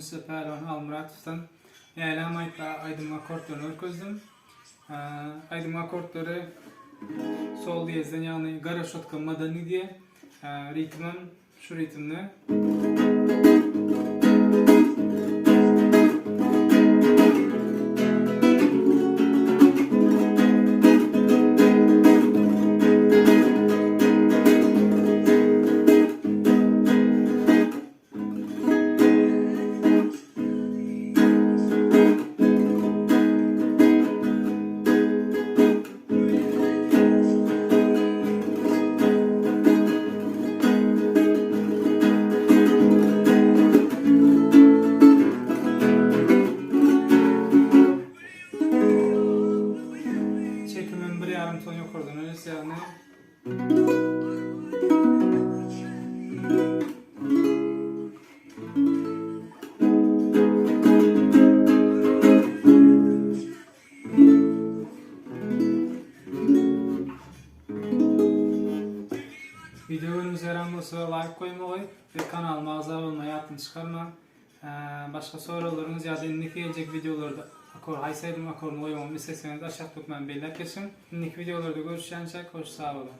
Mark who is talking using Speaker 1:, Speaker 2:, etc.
Speaker 1: size Palwan Halmyradow'dan Läläm aydım akortlarını örküzdüm. Aydım akortları sol diyezden yani garaşotka madani diye ritmim şu ritmle. Çekimin bir yarım ton yukarıdan öylesi yani. Videolarımız yaran olsa like koymayı ve kanalıma abone olmayı atın çıkarma. Başka sorularınız ya da indiki gelecek videolarda haysaydım akorunu koymamı isterseniz aşağı tutmayın belirler kesin. İndiki videolarda görüşeceğinize hoş sağ olun.